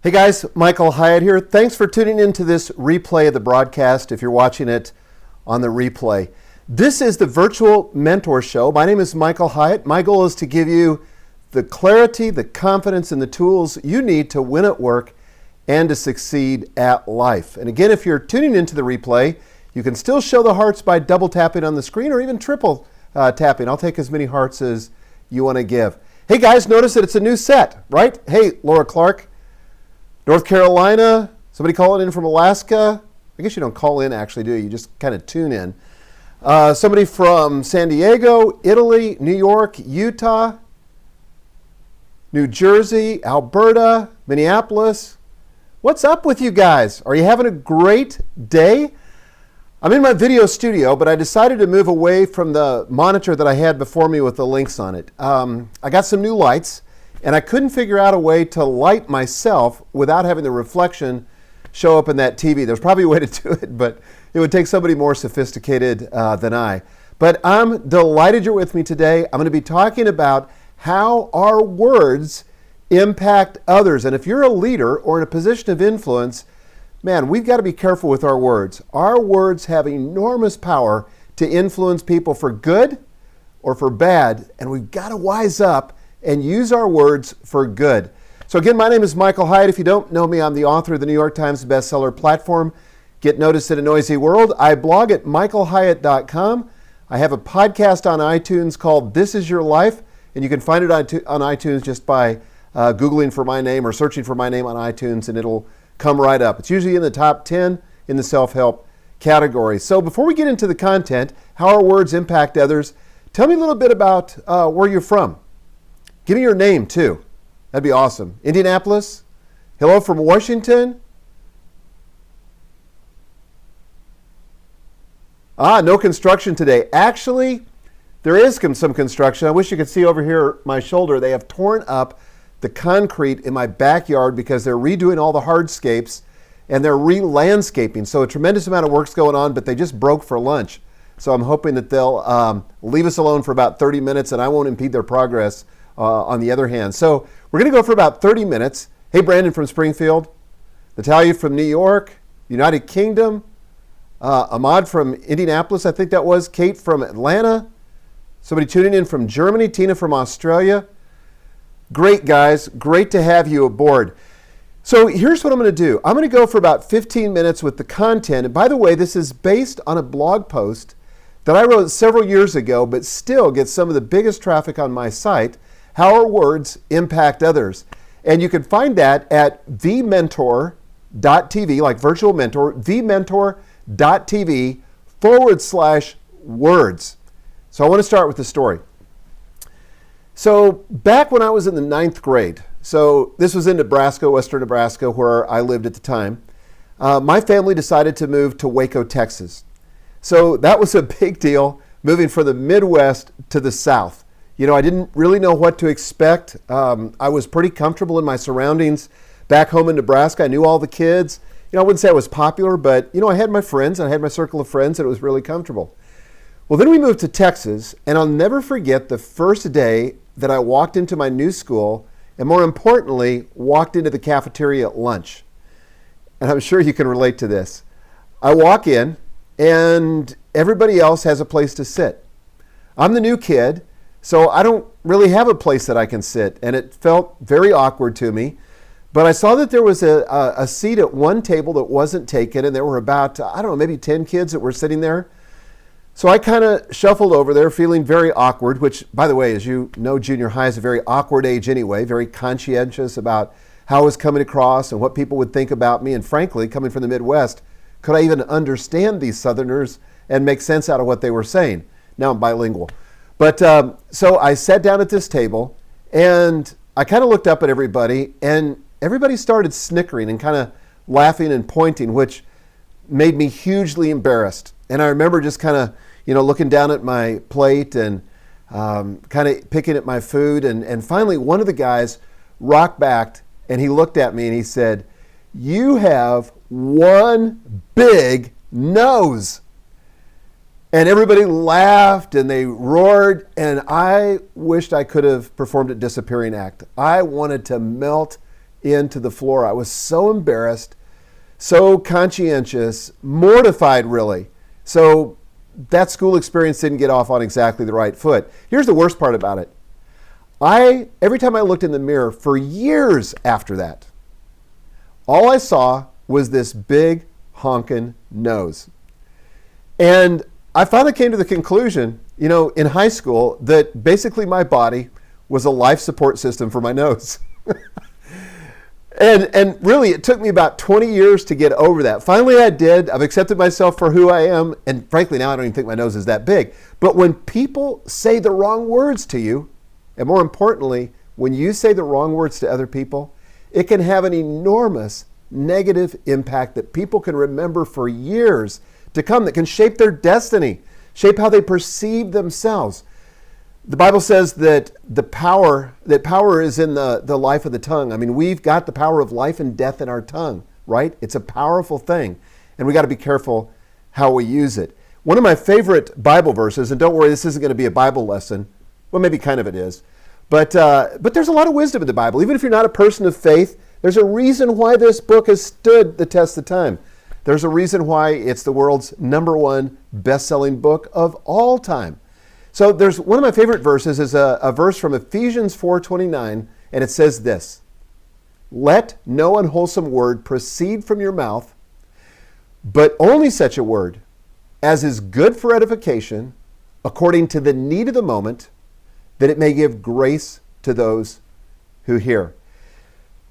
Hey guys, Michael Hyatt here. Thanks for tuning into this replay of the broadcast if you're watching it on the replay. This is the Virtual Mentor Show. My name is Michael Hyatt. My goal is to give you the clarity, the confidence, and the tools you need to win at work and to succeed at life. And again, if you're tuning into the replay, you can still show the hearts by double tapping on the screen or even triple tapping. I'll take as many hearts as you want to give. Hey guys, notice that it's a new set, right? Hey, Laura Clark. North Carolina, somebody calling in from Alaska. I guess you don't call in actually, do you? You just kind of tune in. Somebody from San Diego, Italy, New York, Utah, New Jersey, Alberta, Minneapolis. What's up with you guys? Are you having a great day? I'm in my video studio, but I decided to move away from the monitor that I had before me with the links on it. I got some new lights. And I couldn't figure out a way to light myself without having the reflection show up in that TV. There's probably a way to do it, but it would take somebody more sophisticated than I. But I'm delighted you're with me today. I'm going to be talking about how our words impact others. And if you're a leader or in a position of influence, man, we've got to be careful with our words. Our words have enormous power to influence people for good or for bad, and we've got to wise up and use our words for good. So again, my name is Michael Hyatt. If you don't know me, I'm the author of the New York Times bestseller platform, Get Noticed in a Noisy World. I blog at michaelhyatt.com. I have a podcast on iTunes called This Is Your Life, and you can find it on iTunes just by Googling for my name or searching for my name on iTunes, and it'll come right up. It's usually in the top 10 in the self-help category. So before we get into the content, how our words impact others, tell me a little bit about where you're from. Give me your name, too. That'd be awesome. Indianapolis? Hello from Washington? No construction today. Actually, there is some construction. I wish you could see over here my shoulder. They have torn up the concrete in my backyard because they're redoing all the hardscapes and they're re-landscaping. So a tremendous amount of work's going on, but they just broke for lunch. So I'm hoping that they'll leave us alone for about 30 minutes and I won't impede their progress on the other hand. So we're going to go for about 30 minutes. Hey, Brandon from Springfield, Natalia from New York, United Kingdom, Ahmad from Indianapolis, I think that was, Kate from Atlanta, somebody tuning in from Germany, Tina from Australia. Great, guys. Great to have you aboard. So here's what I'm going to do. I'm going to go for about 15 minutes with the content. And by the way, this is based on a blog post that I wrote several years ago, but still gets some of the biggest traffic on my site, How Our Words Impact Others. And you can find that at vmentor.tv, like virtual mentor, vmentor.tv/words. So I want to start with the story. So back when I was in the 9th grade, so this was in Nebraska, western Nebraska, where I lived at the time, my family decided to move to Waco, Texas. So that was a big deal, moving from the Midwest to the South. You know, I didn't really know what to expect. I was pretty comfortable in my surroundings back home in Nebraska. I knew all the kids. You know, I wouldn't say I was popular, but, you know, I had my friends. I had my circle of friends, and it was really comfortable. Well, then we moved to Texas, and I'll never forget the first day that I walked into my new school, and more importantly, walked into the cafeteria at lunch. And I'm sure you can relate to this. I walk in, and everybody else has a place to sit. I'm the new kid, so I don't really have a place that I can sit, and it felt very awkward to me. But I saw that there was a seat at one table that wasn't taken, and there were about, I don't know, maybe 10 kids that were sitting there. So I kind of shuffled over there feeling very awkward, which, by the way, as you know, junior high is a very awkward age anyway, very conscientious about how I was coming across and what people would think about me. And frankly, coming from the Midwest, could I even understand these Southerners and make sense out of what they were saying? Now I'm bilingual. But so I sat down at this table and I kind of looked up at everybody and everybody started snickering and kind of laughing and pointing, which made me hugely embarrassed. And I remember just kind of, you know, looking down at my plate and kind of picking at my food. And finally, one of the guys rocked back and he looked at me and he said, "You have one big nose." And everybody laughed and they roared, and I wished I could have performed a disappearing act. I wanted to melt into the floor. I was so embarrassed, so conscientious, mortified really. So that school experience didn't get off on exactly the right foot. Here's the worst part about it. Every time I looked in the mirror for years after that, all I saw was this big honking nose. And I finally came to the conclusion, in high school, that basically my body was a life support system for my nose. And really, it took me about 20 years to get over that. Finally, I did. I've accepted myself for who I am. And frankly, now I don't even think my nose is that big. But when people say the wrong words to you, and more importantly, when you say the wrong words to other people, it can have an enormous negative impact that people can remember for years to come, that can shape their destiny, shape how they perceive themselves. The Bible says that power is in the life of the tongue. I mean, we've got the power of life and death in our tongue, right? It's a powerful thing, and we got to be careful how we use it. One of my favorite Bible verses, and don't worry, this isn't going to be a Bible lesson. Well, maybe kind of it is. But there's a lot of wisdom in the Bible. Even if you're not a person of faith, there's a reason why this book has stood the test of time. There's a reason why it's the world's #1 best-selling book of all time. So there's one of my favorite verses is a verse from Ephesians 4:29, and it says this: "Let no unwholesome word proceed from your mouth, but only such a word as is good for edification, according to the need of the moment, that it may give grace to those who hear."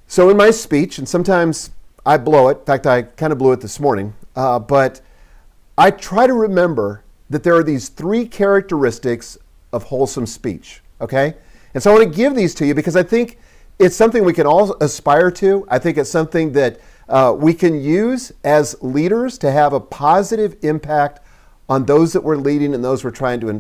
So in my speech, and sometimes I blow it, in fact, I kind of blew it this morning, but I try to remember that there are these 3 characteristics of wholesome speech, okay? And so I want to give these to you because I think it's something we can all aspire to. I think it's something that we can use as leaders to have a positive impact on those that we're leading and those we're trying to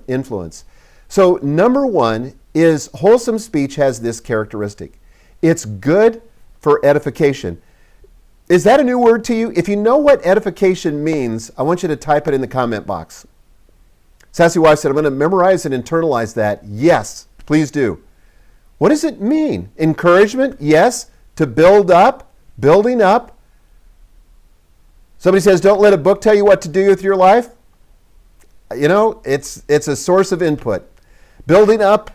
influence. So number 1 is wholesome speech has this characteristic. It's good for edification. Is that a new word to you? If you know what edification means, I want you to type it in the comment box. Sassy Wife said, I'm going to memorize and internalize that. Yes, please do. What does it mean? Encouragement? Yes. To build up? Building up? Somebody says, don't let a book tell you what to do with your life. It's a source of input. Building up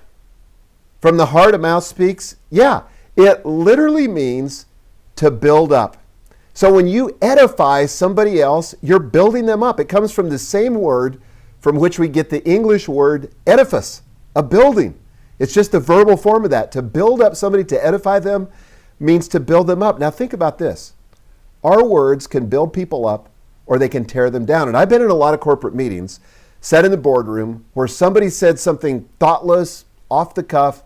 from the heart, a mouth speaks. Yeah, it literally means to build up. So when you edify somebody else, you're building them up. It comes from the same word from which we get the English word edifice, a building. It's just the verbal form of that. To build up somebody, to edify them, means to build them up. Now think about this. Our words can build people up or they can tear them down. And I've been in a lot of corporate meetings, sat in the boardroom, where somebody said something thoughtless, off the cuff,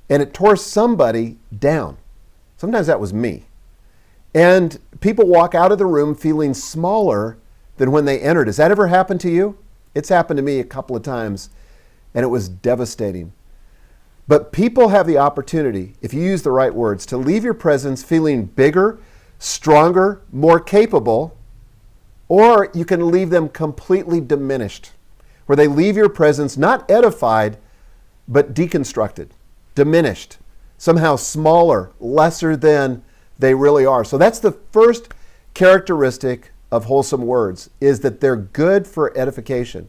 and it tore somebody down. Sometimes that was me. And people walk out of the room feeling smaller than when they entered. Has that ever happened to you? It's happened to me a couple of times, and it was devastating. But people have the opportunity, if you use the right words, to leave your presence feeling bigger, stronger, more capable, or you can leave them completely diminished, where they leave your presence not edified, but deconstructed, diminished, somehow smaller, lesser than they really are. So that's the first characteristic of wholesome words, is that they're good for edification.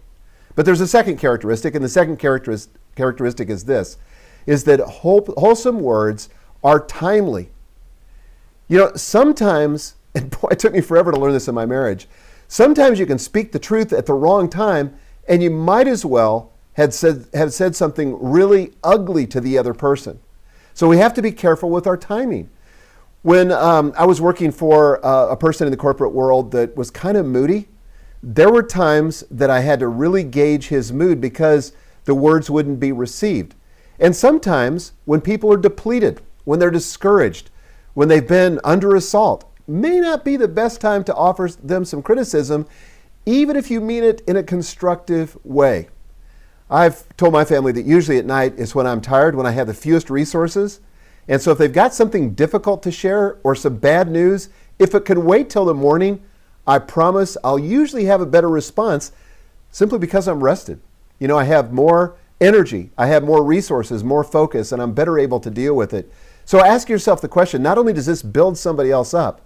But there's a second characteristic, and the second characteristic is this, is that wholesome words are timely. Sometimes, and boy, it took me forever to learn this in my marriage, sometimes you can speak the truth at the wrong time, and you might as well have said something really ugly to the other person. So we have to be careful with our timing. When I was working for a person in the corporate world that was kind of moody, there were times that I had to really gauge his mood because the words wouldn't be received. And sometimes when people are depleted, when they're discouraged, when they've been under assault, may not be the best time to offer them some criticism, even if you mean it in a constructive way. I've told my family that usually at night is when I'm tired, when I have the fewest resources. And so if they've got something difficult to share or some bad news, if it can wait till the morning, I promise I'll usually have a better response simply because I'm rested. I have more energy, I have more resources, more focus, and I'm better able to deal with it. So ask yourself the question, not only does this build somebody else up,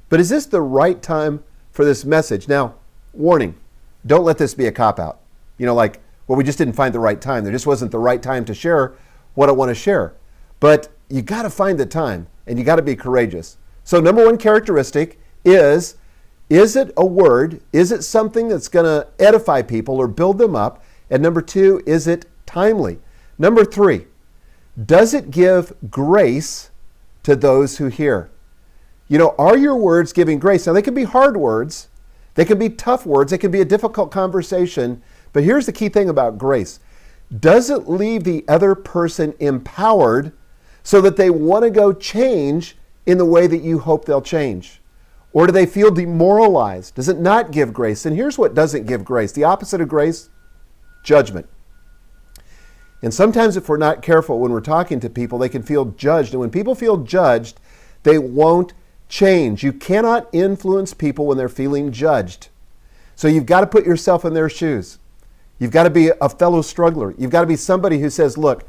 but is this the right time for this message? Now, warning, don't let this be a cop-out. Like, well, we just didn't find the right time. There just wasn't the right time to share what I want to share. But you got to find the time, and you got to be courageous. So number one characteristic is it a word? Is it something that's going to edify people or build them up? And number two, is it timely? Number three, does it give grace to those who hear? Are your words giving grace? Now, they can be hard words. They can be tough words. They can be a difficult conversation. But here's the key thing about grace. Does it leave the other person empowered so that they want to go change in the way that you hope they'll change? Or do they feel demoralized? Does it not give grace? And here's what doesn't give grace. The opposite of grace, judgment. And sometimes if we're not careful when we're talking to people, they can feel judged. And when people feel judged, they won't change. You cannot influence people when they're feeling judged. So you've got to put yourself in their shoes. You've got to be a fellow struggler. You've got to be somebody who says, look,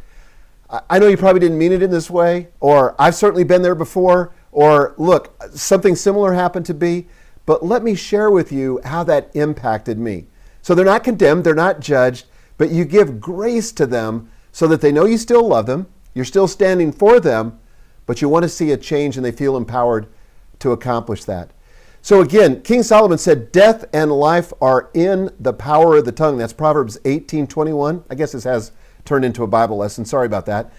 I know you probably didn't mean it in this way, or I've certainly been there before, or look, something similar happened to me, but let me share with you how that impacted me. So they're not condemned, they're not judged, but you give grace to them so that they know you still love them, you're still standing for them, but you want to see a change and they feel empowered to accomplish that. So again, King Solomon said, death and life are in the power of the tongue. That's Proverbs 18:21. I guess this has turned into a Bible lesson. Sorry about that.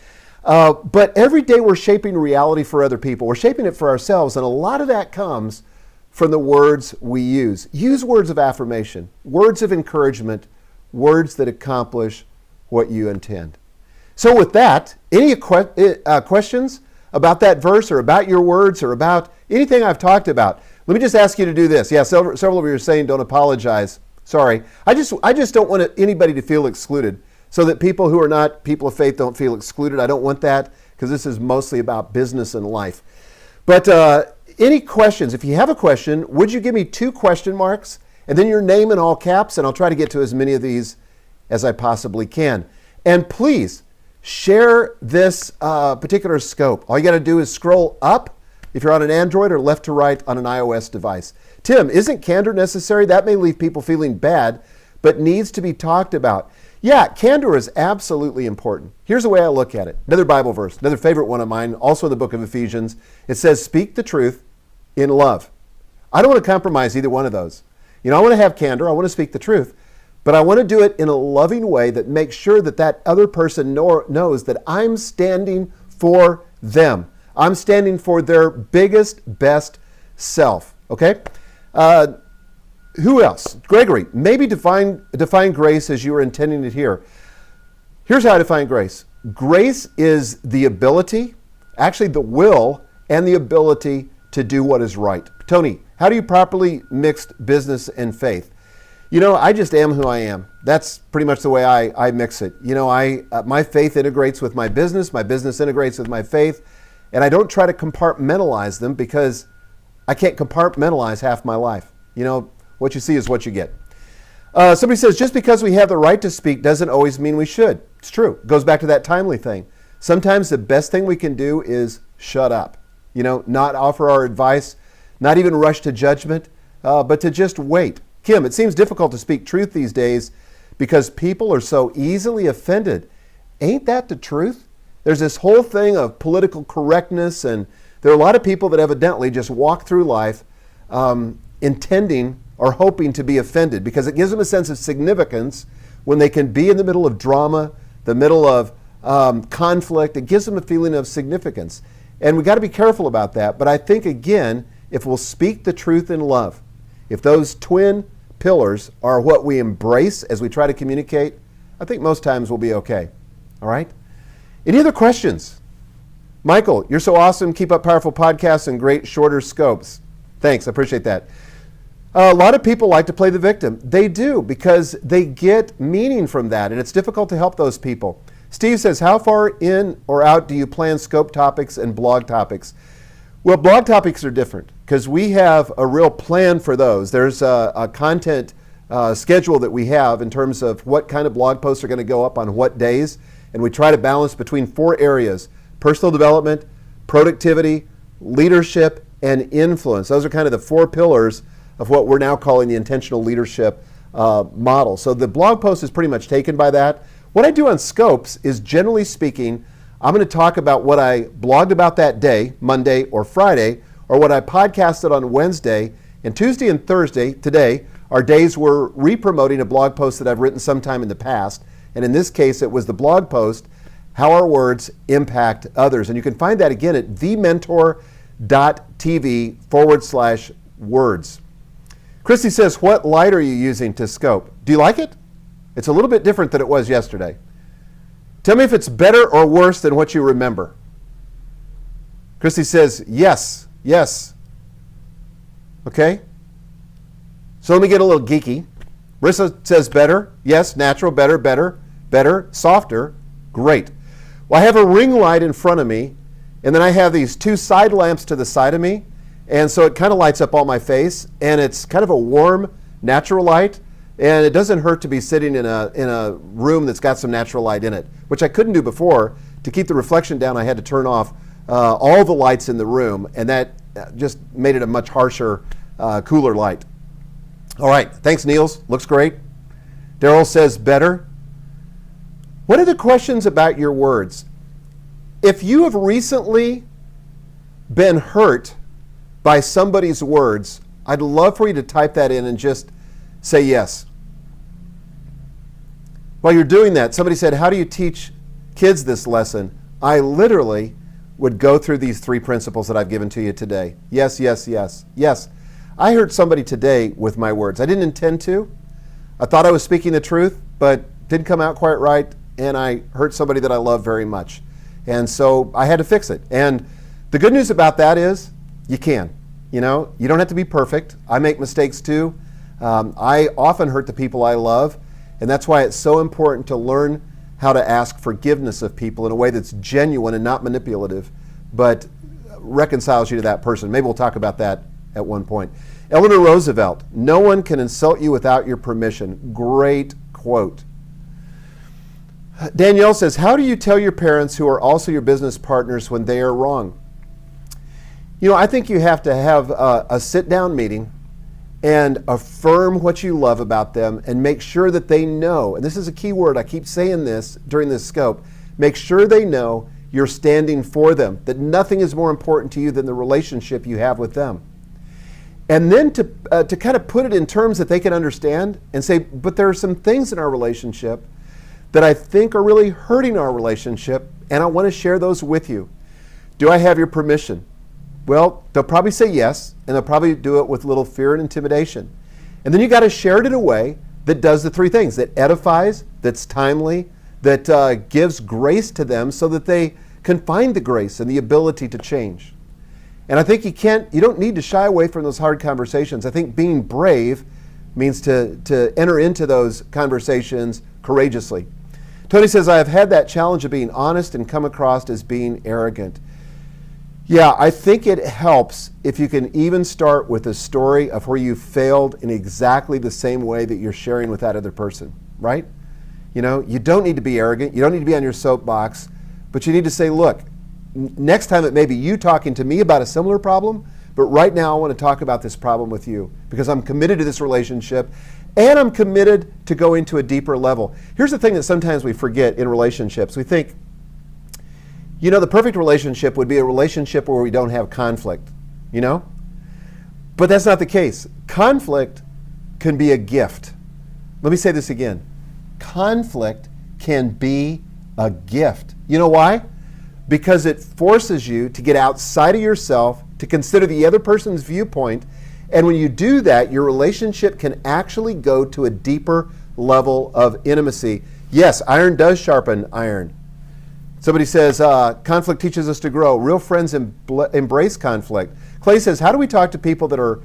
But every day we're shaping reality for other people. We're shaping it for ourselves, and a lot of that comes from the words we use. Use words of affirmation, words of encouragement, words that accomplish what you intend. So with that, any questions about that verse or about your words or about anything I've talked about? Let me just ask you to do this. Yeah, several of you are saying don't apologize. Sorry. I just don't want anybody to feel excluded, so that people who are not people of faith don't feel excluded. I don't want that, because this is mostly about business and life. But any questions? If you have a question, would you give me 2 question marks and then your name in all caps, and I'll try to get to as many of these as I possibly can. And please share this particular scope. All you got to do is scroll up if you're on an Android, or left to right on an iOS device. Tim, isn't candor necessary? That may leave people feeling bad, but needs to be talked about. Yeah, candor is absolutely important. Here's the way I look at it. Another Bible verse, another favorite one of mine, also in the book of Ephesians. It says, speak the truth in love. I don't want to compromise either one of those. I want to have candor. I want to speak the truth. But I want to do it in a loving way that makes sure that that other person knows that I'm standing for them. I'm standing for their biggest, best self. Okay? Who else? Gregory, maybe define grace as you were intending it here. Here's how I define grace. Grace is the ability, actually the will, and the ability to do what is right. Tony, how do you properly mix business and faith? I just am who I am. That's pretty much the way I mix it. My faith integrates with my business integrates with my faith, and I don't try to compartmentalize them, because I can't compartmentalize half my life. What you see is what you get. Somebody says, just because we have the right to speak doesn't always mean we should. It's true. It goes back to that timely thing. Sometimes the best thing we can do is shut up. Not offer our advice, not even rush to judgment, but to just wait. Kim, it seems difficult to speak truth these days because people are so easily offended. Ain't that the truth? There's this whole thing of political correctness, and there are a lot of people that evidently just walk through life intending or hoping to be offended, because it gives them a sense of significance when they can be in the middle of drama, the middle of conflict. It gives them a feeling of significance. And we've got to be careful about that. But I think, again, if we'll speak the truth in love, if those twin pillars are what we embrace as we try to communicate, I think most times we'll be okay. All right? Any other questions? Michael, you're so awesome. Keep up powerful podcasts and great shorter scopes. Thanks. I appreciate that. A lot of people like to play the victim. They do, because they get meaning from that, and it's difficult to help those people. Steve says, how far in or out do you plan scope topics and blog topics? Well, blog topics are different, because we have a real plan for those. There's a content schedule that we have in terms of what kind of blog posts are going to go up on what days, and we try to balance between 4 areas: personal development, productivity, leadership, and influence. Those are kind of the 4 pillars of what we're now calling the intentional leadership model. So the blog post is pretty much taken by that. What I do on Scopes is, generally speaking, I'm going to talk about what I blogged about that day, Monday or Friday, or what I podcasted on Wednesday. And Tuesday and Thursday, today, are days we're re-promoting a blog post that I've written sometime in the past. And in this case, it was the blog post, How Our Words Impact Others. And you can find that again at thementor.tv/words. Christy says, what light are you using to scope? Do you like it? It's a little bit different than it was yesterday. Tell me if it's better or worse than what you remember. Christy says, yes. Okay? So let me get a little geeky. Marissa says better. Yes, natural, better, softer. Great. Well, I have a ring light in front of me, and then I have these 2 side lamps to the side of me, and so it kind of lights up all my face, and it's kind of a warm, natural light, and it doesn't hurt to be sitting in a room that's got some natural light in it, which I couldn't do before. To keep the reflection down, I had to turn off all the lights in the room, and that just made it a much harsher, cooler light. All right, thanks, Niels. Looks great. Daryl says better. What are the questions about your words? If you have recently been hurt by somebody's words, I'd love for you to type that in and just say yes. While you're doing that, somebody said, how do you teach kids this lesson? I literally would go through these 3 principles that I've given to you today. Yes. I hurt somebody today with my words. I didn't intend to. I thought I was speaking the truth, but didn't come out quite right, and I hurt somebody that I love very much. And so I had to fix it. And the good news about that is you can. You know, you don't have to be perfect. I make mistakes too. I often hurt the people I love, and that's why it's so important to learn how to ask forgiveness of people in a way that's genuine and not manipulative, but reconciles you to that person. Maybe we'll talk about that at one point. Eleanor Roosevelt, no one can insult you without your permission. Great quote. Danielle says, how do you tell your parents who are also your business partners when they are wrong? You know, I think you have to have a sit-down meeting and affirm what you love about them and make sure that they know, and this is a key word, I keep saying this during this scope, make sure they know you're standing for them, that nothing is more important to you than the relationship you have with them. And then to kind of put it in terms that they can understand and say, but there are some things in our relationship that I think are really hurting our relationship, and I want to share those with you. Do I have your permission? Well, they'll probably say yes, and they'll probably do it with a little fear and intimidation. And then you got to share it in a way that does the 3 things, that edifies, that's timely, that gives grace to them so that they can find the grace and the ability to change. And I think you don't need to shy away from those hard conversations. I think being brave means to enter into those conversations courageously. Tony says, I have had that challenge of being honest and come across as being arrogant. Yeah, I think it helps if you can even start with a story of where you failed in exactly the same way that you're sharing with that other person, right? You know, you don't need to be arrogant. You don't need to be on your soapbox, but you need to say, look, next time it may be you talking to me about a similar problem, but right now I want to talk about this problem with you because I'm committed to this relationship and I'm committed to going to a deeper level. Here's the thing that sometimes we forget in relationships. We think, you know, the perfect relationship would be a relationship where we don't have conflict, you know? But that's not the case. Conflict can be a gift. Let me say this again. Conflict can be a gift. You know why? Because it forces you to get outside of yourself, to consider the other person's viewpoint, and when you do that, your relationship can actually go to a deeper level of intimacy. Yes, iron does sharpen iron. Somebody says, conflict teaches us to grow. Real friends embrace conflict. Clay says, how do we talk to people that are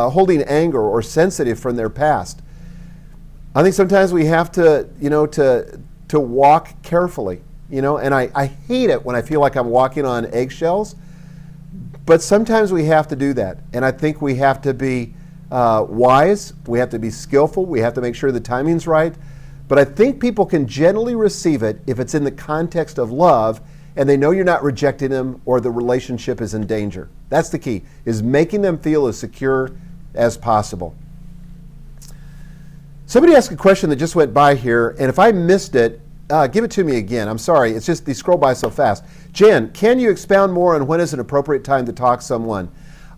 holding anger or sensitive from their past? I think sometimes we have to, to walk carefully, and I hate it when I feel like I'm walking on eggshells, but sometimes we have to do that. And I think we have to be wise, we have to be skillful, we have to make sure the timing's right. But I think people can generally receive it if it's in the context of love and they know you're not rejecting them or the relationship is in danger. That's the key, is making them feel as secure as possible. Somebody asked a question that just went by here, and if I missed it, give it to me again. I'm sorry, it's just they scroll by so fast. Jen, can you expound more on when is an appropriate time to talk to someone?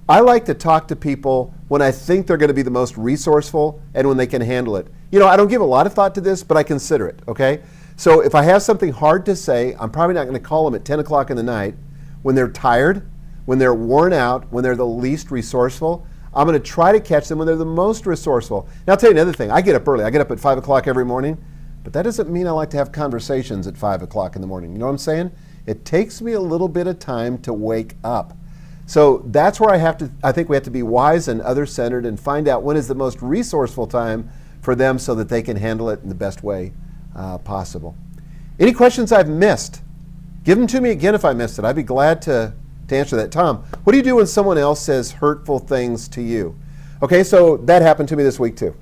I like to talk to people when I think they're going to be the most resourceful and when they can handle it. You know, I don't give a lot of thought to this, but I consider it, okay? So if I have something hard to say, I'm probably not going to call them at 10 o'clock in the night when they're tired, when they're worn out, when they're the least resourceful. I'm going to try to catch them when they're the most resourceful. Now, I'll tell you another thing. I get up early. I get up at 5 o'clock every morning, but that doesn't mean I like to have conversations at 5 o'clock in the morning. You know what I'm saying? It takes me a little bit of time to wake up. So that's where I think we have to be wise and other-centered and find out when is the most resourceful time for them so that they can handle it in the best way possible. Any questions I've missed? Give them to me again if I missed it. I'd be glad to answer that. Tom, what do you do when someone else says hurtful things to you? Okay, so that happened to me this week too.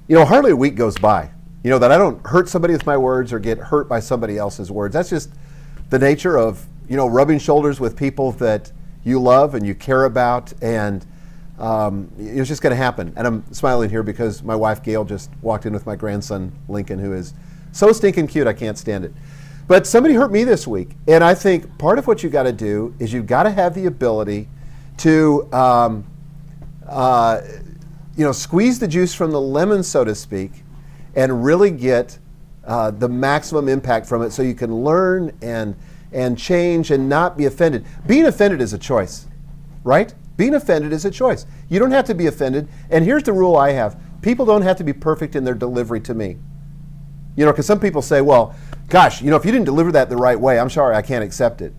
You know, hardly a week goes by, you know, that I don't hurt somebody with my words or get hurt by somebody else's words. That's just the nature of, you know, rubbing shoulders with people that you love and you care about, and it's just going to happen. And I'm smiling here because my wife Gail just walked in with my grandson Lincoln, who is so stinking cute I can't stand it. But somebody hurt me this week, and I think part of what you got to do is you've got to have the ability to squeeze the juice from the lemon, so to speak, and really get the maximum impact from it so you can learn and change and not be offended. Being offended is a choice, right? Being offended is a choice. You don't have to be offended. And here's the rule I have. People don't have to be perfect in their delivery to me. You know, because some people say, well, gosh, you know, if you didn't deliver that the right way, I'm sorry, I can't accept it.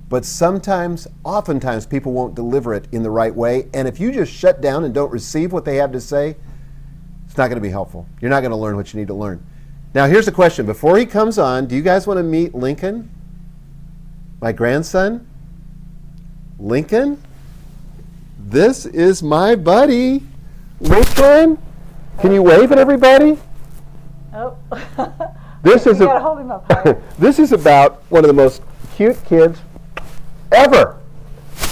But oftentimes, people won't deliver it in the right way. And if you just shut down and don't receive what they have to say, it's not going to be helpful. You're not going to learn what you need to learn. Now, here's the question. Before he comes on, do you guys want to meet Lincoln? My grandson? Lincoln? This is my buddy. Lincoln? Can you wave at everybody? Oh. This is gotta hold him up higher. This is about one of the most cute kids ever.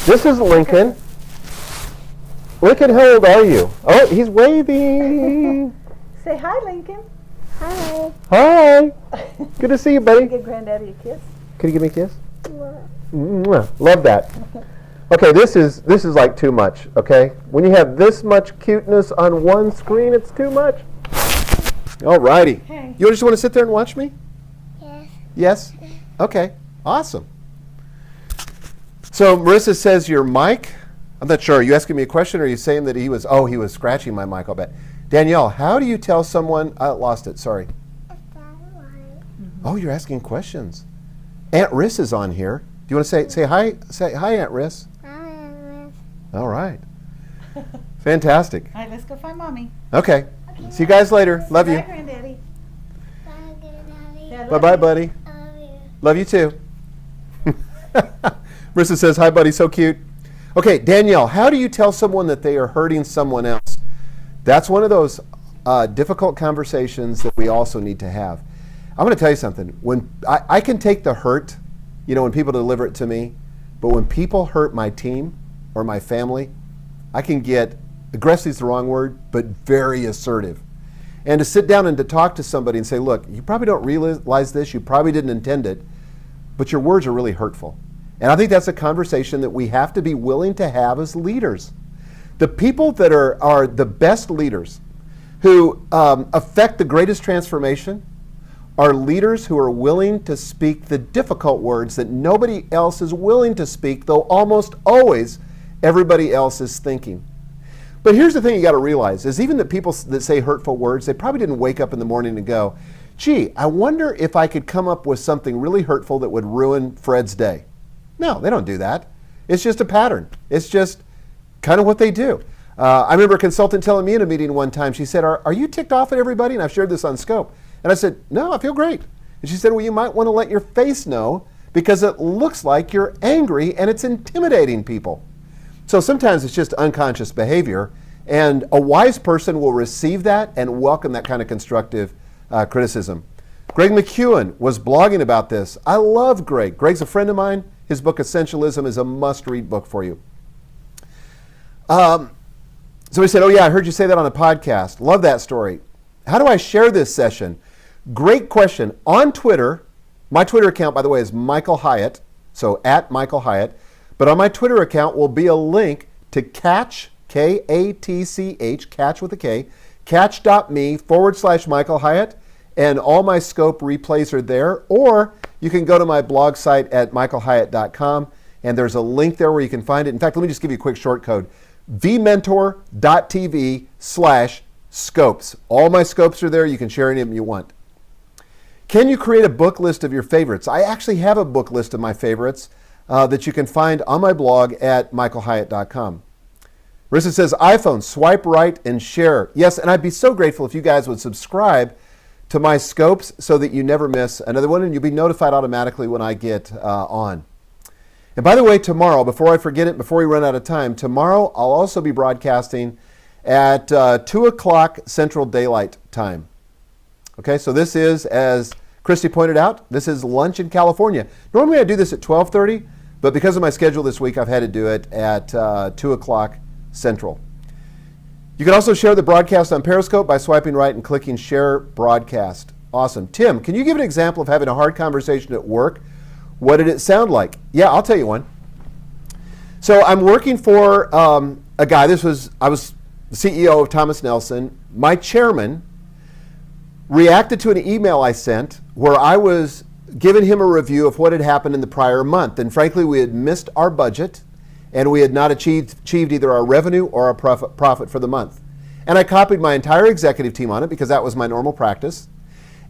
This is Lincoln. Lincoln, how old are you? Oh, he's waving. Say hi, Lincoln. Hi. Hi. Good to see you, buddy. Give Granddaddy a kiss. Can you give me a kiss? Mwah. Love that. Okay, this is like too much, okay? When you have this much cuteness on one screen, it's too much. All righty. Hey. You just want to sit there and watch me? Yes. Yes? Okay, awesome. So Marissa says your mic, I'm not sure, are you asking me a question or are you saying that he was scratching my mic, I'll bet. Danielle, how do you tell someone, I lost it, sorry. Oh, you're asking questions. Aunt Riss is on here. Do you want to say hi? Say hi, Aunt Riss. Hi, Aunt Riss. All right. Fantastic. All right, let's go find Mommy. Okay. See you guys later. Love you. Bye, Granddaddy. Bye, Granddaddy. Yeah, Bye-bye, buddy. I love you. Love you too. Marissa says, hi, buddy, so cute. Okay, Danielle, how do you tell someone that they are hurting someone else? That's one of those difficult conversations that we also need to have. I'm going to tell you something. When I can take the hurt, you know, when people deliver it to me, but when people hurt my team or my family, I can get, aggressive is the wrong word, but very assertive. And to sit down and to talk to somebody and say, look, you probably don't realize this, you probably didn't intend it, but your words are really hurtful. And I think that's a conversation that we have to be willing to have as leaders. The people that are the best leaders, who affect the greatest transformation, are leaders who are willing to speak the difficult words that nobody else is willing to speak, though almost always everybody else is thinking. But here's the thing you got to realize, is even the people that say hurtful words, they probably didn't wake up in the morning and go, gee, I wonder if I could come up with something really hurtful that would ruin Fred's day. No, they don't do that. It's just a pattern. It's just kind of what they do. I remember a consultant telling me in a meeting one time, she said, are you ticked off at everybody? And I've shared this on Scope. And I said, no, I feel great. And she said, well, you might want to let your face know because it looks like you're angry and it's intimidating people. So sometimes it's just unconscious behavior, and a wise person will receive that and welcome that kind of constructive criticism. Greg McEwen was blogging about this. I love Greg. Greg's a friend of mine. His book, Essentialism, is a must-read book for you. So he said, oh yeah, I heard you say that on a podcast. Love that story. How do I share this session? Great question. On Twitter, my Twitter account, by the way, is Michael Hyatt, so at Michael Hyatt. But on my Twitter account will be a link to Catch, K-A-T-C-H, Catch with a K, catch.me/Michael Hyatt, and all my scope replays are there. Or you can go to my blog site at michaelhyatt.com, and there's a link there where you can find it. In fact, let me just give you a quick short code. vmentor.tv/scopes. All my scopes are there. You can share any of them you want. Can you create a book list of your favorites? I actually have a book list of my favorites that you can find on my blog at michaelhyatt.com. Marissa says, iPhone, swipe right and share. Yes, and I'd be so grateful if you guys would subscribe to my scopes so that you never miss another one, and you'll be notified automatically when I get on. And by the way, tomorrow, before I forget it, before we run out of time, tomorrow I'll also be broadcasting at 2 o'clock Central Daylight Time. Okay, so this is, as Christy pointed out, this is lunch in California. Normally I do this at 12:30, but because of my schedule this week, I've had to do it at 2 o'clock Central. You can also share the broadcast on Periscope by swiping right and clicking Share Broadcast. Awesome. Tim, can you give an example of having a hard conversation at work? What did it sound like? Yeah, I'll tell you one. So I'm working for a guy. I was the CEO of Thomas Nelson. My chairman reacted to an email I sent where I was giving him a review of what had happened in the prior month. And frankly, we had missed our budget and we had not achieved either our revenue or our profit for the month. And I copied my entire executive team on it because that was my normal practice.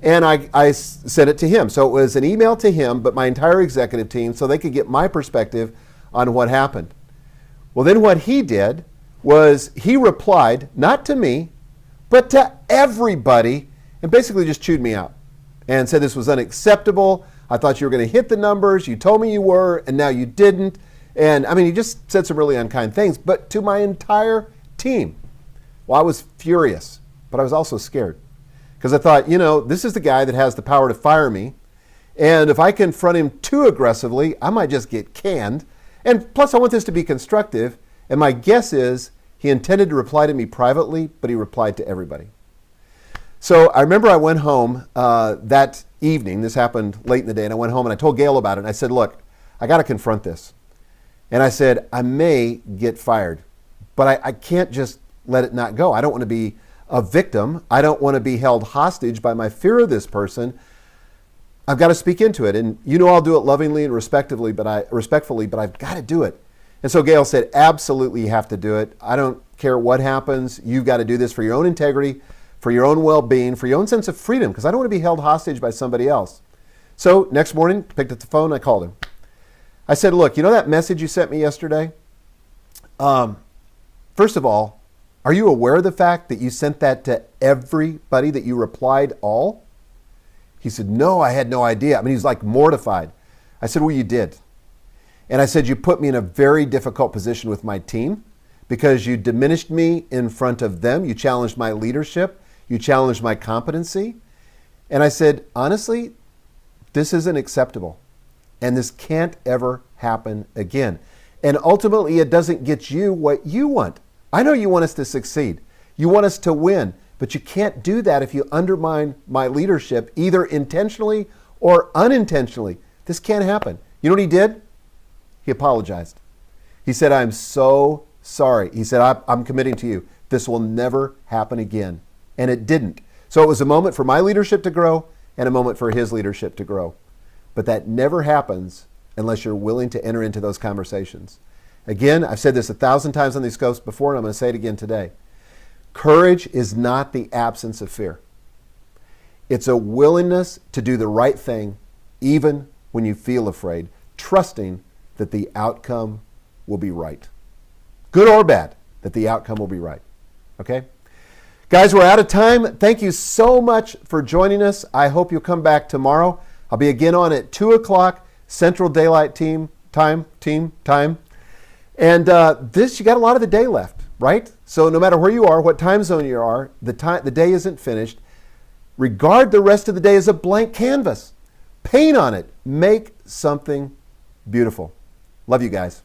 And I sent it to him. So it was an email to him, but my entire executive team, so they could get my perspective on what happened. Well, then what he did was he replied, not to me, but to everybody, and basically just chewed me out and said this was unacceptable. I thought you were going to hit the numbers. You told me you were, and now you didn't. And I mean, he just said some really unkind things, but to my entire team. Well, I was furious, but I was also scared because I thought, this is the guy that has the power to fire me. And if I confront him too aggressively, I might just get canned. And plus, I want this to be constructive. And my guess is he intended to reply to me privately, but he replied to everybody. So I remember I went home that evening. This happened late in the day. And I went home and I told Gail about it. And I said, look, I got to confront this. And I said, I may get fired, but I can't just let it not go. I don't want to be a victim. I don't want to be held hostage by my fear of this person. I've got to speak into it. And I'll do it lovingly and respectfully, but I've got to do it. And so Gail said, absolutely you have to do it. I don't care what happens. You've got to do this for your own integrity, for your own well-being, for your own sense of freedom, because I don't want to be held hostage by somebody else. So next morning, picked up the phone, I called him. I said, look, that message you sent me yesterday? First of all, are you aware of the fact that you sent that to everybody, that you replied all? He said, no, I had no idea. I mean, he's like mortified. I said, well, you did. And I said, you put me in a very difficult position with my team because you diminished me in front of them. You challenged my leadership. You challenged my competency. And I said, honestly, this isn't acceptable. And this can't ever happen again. And ultimately, it doesn't get you what you want. I know you want us to succeed. You want us to win. But you can't do that if you undermine my leadership, either intentionally or unintentionally. This can't happen. You know what he did? He apologized. He said, I'm so sorry. He said, I'm committing to you. This will never happen again. And it didn't. So it was a moment for my leadership to grow and a moment for his leadership to grow. But that never happens unless you're willing to enter into those conversations. Again, I've said this 1,000 times on these scopes before, and I'm going to say it again today. Courage is not the absence of fear. It's a willingness to do the right thing, even when you feel afraid, trusting that the outcome will be right. Good or bad, that the outcome will be right. Okay? Guys, we're out of time. Thank you so much for joining us. I hope you'll come back tomorrow. I'll be again on at 2 o'clock Central Daylight Time. And you got a lot of the day left, right? So no matter where you are, what time zone you are, the day isn't finished. Regard the rest of the day as a blank canvas. Paint on it. Make something beautiful. Love you guys.